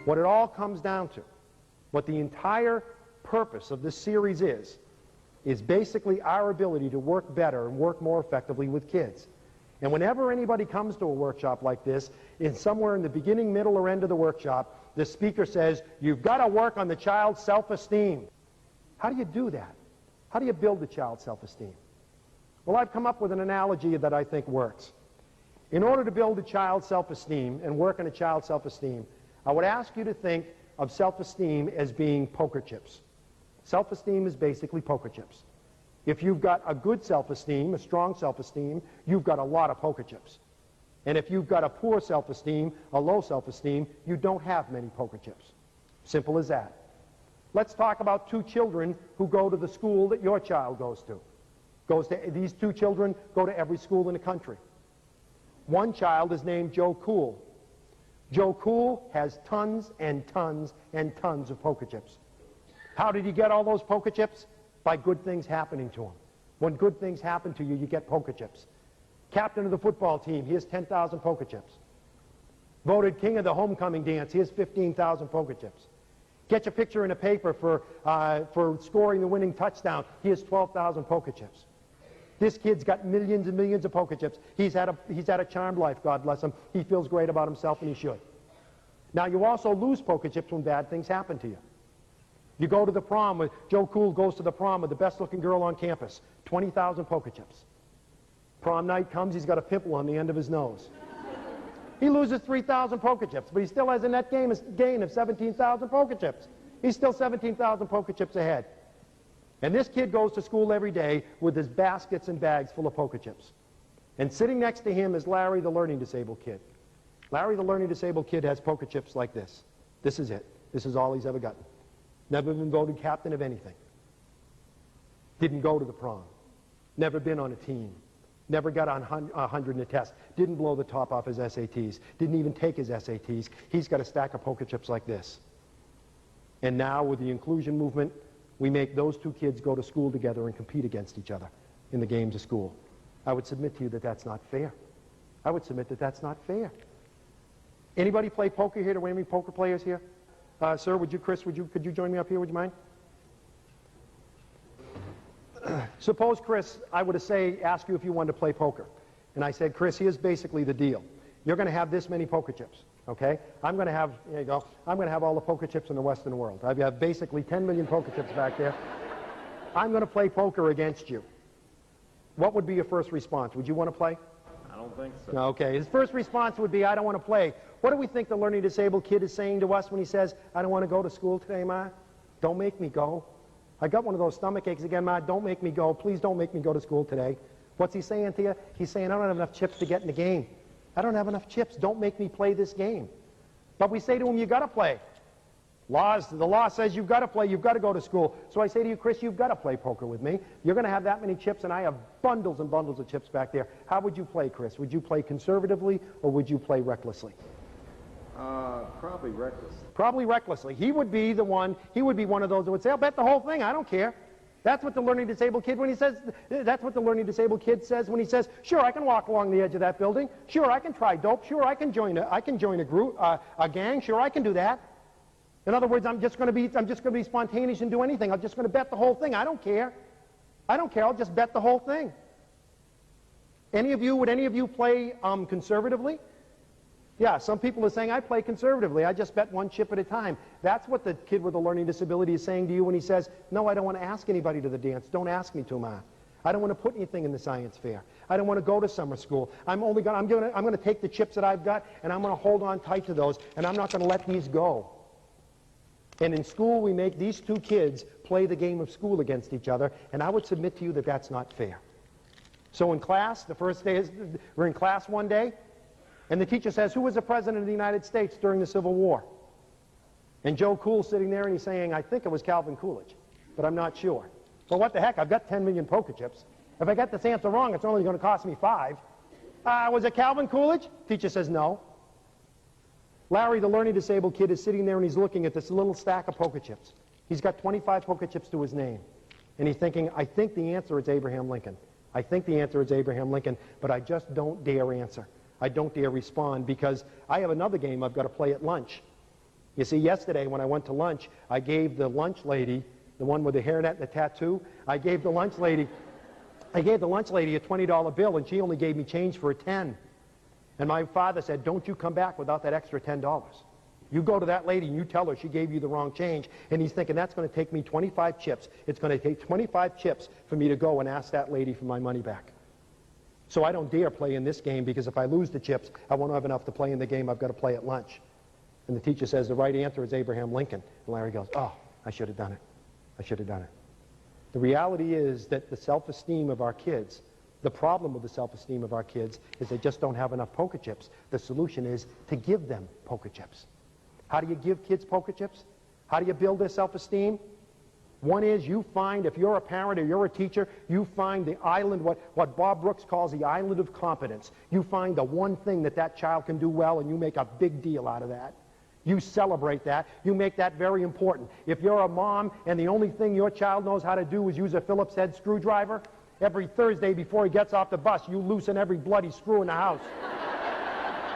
What it all comes down to, what the entire purpose of this series is basically our ability to work better and work more effectively with kids. And whenever anybody comes to a workshop like this, somewhere in the beginning, middle, or end of the workshop, the speaker says, you've got to work on the child's self-esteem. How do you do that? How do you build the child's self-esteem? Well, I've come up with an analogy that I think works. In order to build a child's self-esteem and work on a child's self-esteem, I would ask you to think of self-esteem as being poker chips. Self-esteem is basically poker chips. If you've got a good self-esteem, a strong self-esteem, you've got a lot of poker chips. And if you've got a poor self-esteem, a low self-esteem, you don't have many poker chips. Simple as that. Let's talk about two children who go to the school that your child goes to. These two children go to every school in the country. One child is named Joe Cool. Joe Cool has tons and tons and tons of poker chips. How did he get all those poker chips? By good things happening to him. When good things happen to you, you get poker chips. Captain of the football team, he has 10,000 poker chips. Voted king of the homecoming dance, he has 15,000 poker chips. Get your picture in a paper for scoring the winning touchdown, he has 12,000 poker chips. This kid's got millions and millions of poker chips. He's had a charmed life, God bless him. He feels great about himself, and he should. Now, you also lose poker chips when bad things happen to you. You go to the prom, Joe Cool goes to the prom with the best-looking girl on campus, 20,000 poker chips. Prom night comes, he's got a pimple on the end of his nose. He loses 3,000 poker chips, but he still has a net gain of 17,000 poker chips. He's still 17,000 poker chips ahead. And this kid goes to school every day with his baskets and bags full of poker chips. And sitting next to him is Larry, the learning disabled kid. Larry, the learning disabled kid, has poker chips like this. This is it. This is all he's ever gotten. Never been voted captain of anything. Didn't go to the prom. Never been on a team. Never got on 100 in a test. Didn't blow the top off his SATs. Didn't even take his SATs. He's got a stack of poker chips like this. And now with the inclusion movement, we make those two kids go to school together and compete against each other in the games of school. I would submit to you that that's not fair. I would submit that that's not fair. Anybody play poker here? Do we have any poker players here? Sir, Chris, could you join me up here? Would you mind? Suppose, Chris, I were to ask you if you wanted to play poker. And I said, Chris, here's basically the deal. You're going to have this many poker chips, okay? I'm going to have, here you go, I'm going to have all the poker chips in the Western world. I have basically 10 million poker chips back there. I'm going to play poker against you. What would be your first response? Would you want to play? I don't think so. Okay, his first response would be, I don't want to play. What do we think the learning disabled kid is saying to us when he says, I don't want to go to school today, Ma? Don't make me go. I got one of those stomach aches again, Ma. Don't make me go. Please don't make me go to school today. What's he saying to you? He's saying, I don't have enough chips to get in the game. I don't have enough chips. Don't make me play this game. But we say to him, you got to play. The law says you've got to play. You've got to go to school. So I say to you, Chris, you've got to play poker with me. You're going to have that many chips, and I have bundles and bundles of chips back there. How would you play, Chris? Would you play conservatively, or would you play recklessly? Probably recklessly. Probably recklessly. He would be one of those that would say, I'll bet the whole thing. I don't care. That's what the learning disabled kid that's what the learning disabled kid says when he says, sure, I can walk along the edge of that building. Sure, I can try dope. Sure, I can join a group, a gang. Sure, I can do that. In other words, I'm just going to be spontaneous and do anything. I'm just going to bet the whole thing. I don't care. I don't care. I'll just bet the whole thing. Would any of you play conservatively? Yeah, some people are saying, I play conservatively. I just bet one chip at a time. That's what the kid with a learning disability is saying to you when he says, no, I don't want to ask anybody to the dance. Don't ask me to, Ma. I don't want to put anything in the science fair. I don't want to go to summer school. I'm going to take the chips that I've got, and I'm going to hold on tight to those, and I'm not going to let these go. And in school, we make these two kids play the game of school against each other, and I would submit to you that that's not fair. So in class, the first day, we're in class one day, and the teacher says, who was the president of the United States during the Civil War? And Joe Cool's sitting there, and he's saying, I think it was Calvin Coolidge, but I'm not sure. Well, what the heck? I've got 10 million poker chips. If I get this answer wrong, it's only going to cost me 5. Was it Calvin Coolidge? Teacher says no. Larry, the learning disabled kid, is sitting there, and he's looking at this little stack of poker chips. He's got 25 poker chips to his name. And he's thinking, I think the answer is Abraham Lincoln. I think the answer is Abraham Lincoln, but I just don't dare answer. I don't dare respond because I have another game I've got to play at lunch. You see, yesterday when I went to lunch, I gave the lunch lady, the one with the hairnet and the tattoo, I gave the lunch lady a $20 bill, and she only gave me change for a 10. And my father said, don't you come back without that extra $10. You go to that lady and you tell her she gave you the wrong change. And he's thinking, that's going to take me 25 chips. It's going to take 25 chips for me to go and ask that lady for my money back. So I don't dare play in this game, because if I lose the chips, I won't have enough to play in the game I've got to play at lunch. And the teacher says the right answer is Abraham Lincoln. And Larry goes, oh, I should have done it. I should have done it. The reality is that the self-esteem of our kids, the problem with the self-esteem of our kids is they just don't have enough poker chips. The solution is to give them poker chips. How do you give kids poker chips? How do you build their self-esteem? One is you find, if you're a parent or you're a teacher, you find the island, what Bob Brooks calls the island of competence. You find the one thing that that child can do well, and you make a big deal out of that. You celebrate that. You make that very important. If you're a mom and the only thing your child knows how to do is use a Phillips head screwdriver, every Thursday before he gets off the bus, you loosen every bloody screw in the house.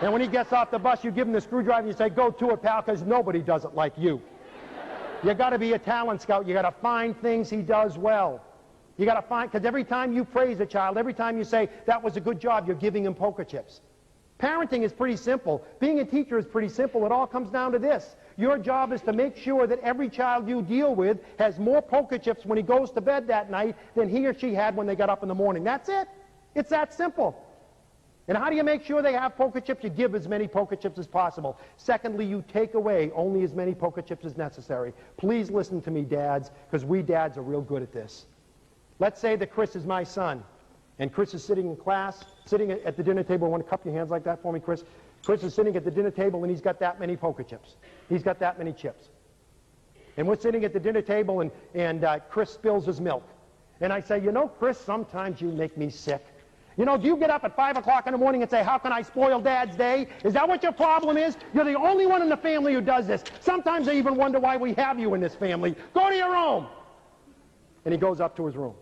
And when he gets off the bus, you give him the screwdriver and you say, go to it, pal, because nobody does it like you. You got to be a talent scout. You got to find things he does well. You got to find, because every time you praise a child, every time you say, that was a good job, you're giving him poker chips. Parenting is pretty simple. Being a teacher is pretty simple. It all comes down to this. Your job is to make sure that every child you deal with has more poker chips when he goes to bed that night than he or she had when they got up in the morning. That's it. It's that simple. And how do you make sure they have poker chips? You give as many poker chips as possible. Secondly, you take away only as many poker chips as necessary. Please listen to me, dads, because we dads are real good at this. Let's say that Chris is my son, and Chris is sitting in class, sitting at the dinner table. Want to cup your hands like that for me, Chris? Chris is sitting at the dinner table, and he's got that many poker chips. He's got that many chips. And we're sitting at the dinner table, and Chris spills his milk. And I say, you know, Chris, sometimes you make me sick. You know, do you get up at 5 o'clock in the morning and say, how can I spoil Dad's day? Is that what your problem is? You're the only one in the family who does this. Sometimes I even wonder why we have you in this family. Go to your room. And he goes up to his room.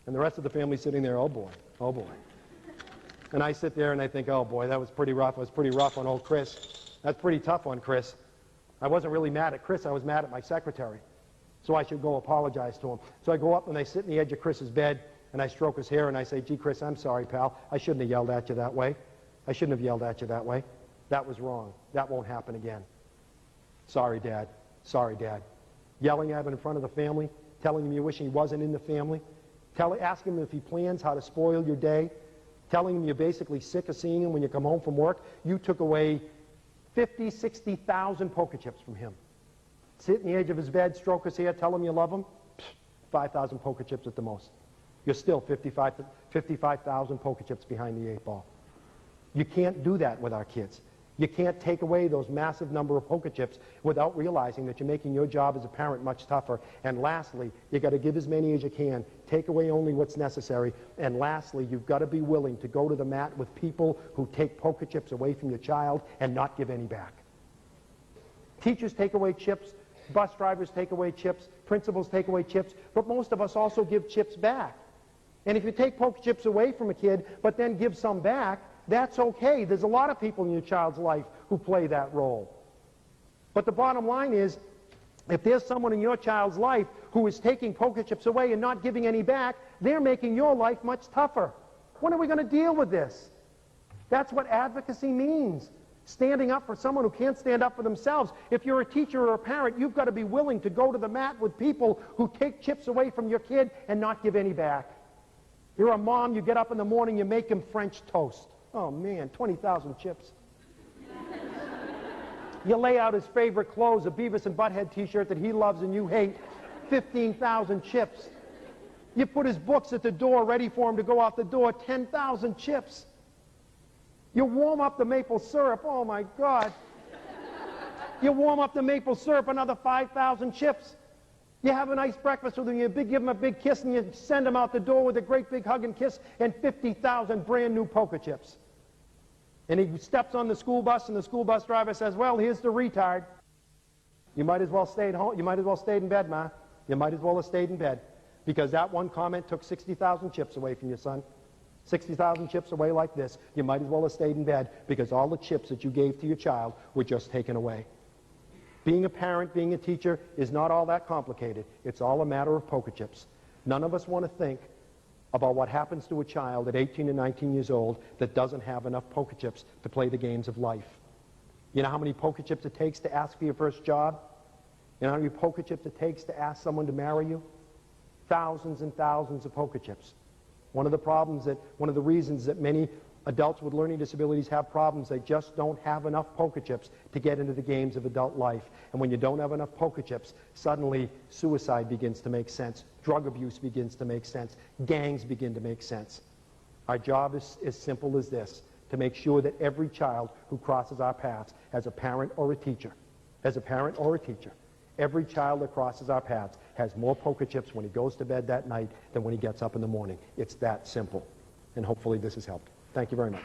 And the rest of the family's sitting there, oh boy, oh boy. And I sit there and I think, oh boy, that was pretty rough. It was pretty rough on old Chris. That's pretty tough on Chris. I wasn't really mad at Chris. I was mad at my secretary. So I should go apologize to him. So I go up and I sit in the edge of Chris's bed and I stroke his hair and I say, gee, Chris, I'm sorry, pal. I shouldn't have yelled at you that way. I shouldn't have yelled at you that way. That was wrong. That won't happen again. Sorry, Dad. Sorry, Dad. Yelling at him in front of the family, telling him you wish he wasn't in the family, asking him if he plans how to spoil your day, telling him you're basically sick of seeing him when you come home from work. You took away 50, 60,000 poker chips from him. Sit in the edge of his bed, stroke his hair, tell him you love him, 5,000 poker chips at the most. You're still 55,000 poker chips behind the 8 ball. You can't do that with our kids. You can't take away those massive number of poker chips without realizing that you're making your job as a parent much tougher. And lastly, you got to give as many as you can. Take away only what's necessary. And lastly, you've got to be willing to go to the mat with people who take poker chips away from your child and not give any back. Teachers take away chips. Bus drivers take away chips. Principals take away chips. But most of us also give chips back. And if you take poker chips away from a kid, but then give some back, that's okay. There's a lot of people in your child's life who play that role. But the bottom line is, if there's someone in your child's life who is taking poker chips away and not giving any back, they're making your life much tougher. When are we going to deal with this? That's what advocacy means. Standing up for someone who can't stand up for themselves. If you're a teacher or a parent, you've got to be willing to go to the mat with people who take chips away from your kid and not give any back. You're a mom, you get up in the morning, you make him French toast. Oh man, 20,000 chips. You lay out his favorite clothes, a Beavis and Butthead t-shirt that he loves and you hate, 15,000 chips. You put his books at the door ready for him to go out the door, 10,000 chips. You warm up the maple syrup, oh my God. You warm up the maple syrup, another 5,000 chips. You have a nice breakfast with him, you give him a big kiss, and you send him out the door with a great big hug and kiss, and 50,000 brand new poker chips. And he steps on the school bus, and the school bus driver says, well, here's the retard. You might as well stay at home. You might as well stay in bed, Ma. You might as well have stayed in bed. Because that one comment took 60,000 chips away from your son. 60,000 chips away like this. You might as well have stayed in bed, because all the chips that you gave to your child were just taken away. Being a parent, being a teacher is not all that complicated. It's all a matter of poker chips. None of us want to think about what happens to a child at 18 and 19 years old that doesn't have enough poker chips to play the games of life. You know how many poker chips it takes to ask for your first job? You know how many poker chips it takes to ask someone to marry you? Thousands and thousands of poker chips. One of the reasons that many adults with learning disabilities have problems, they just don't have enough poker chips to get into the games of adult life. And when you don't have enough poker chips, suddenly suicide begins to make sense, drug abuse begins to make sense, gangs begin to make sense. Our job is as simple as this, to make sure that every child who crosses our paths, as a parent or a teacher, every child that crosses our paths has more poker chips when he goes to bed that night than when he gets up in the morning. It's that simple. And hopefully this has helped. Thank you very much.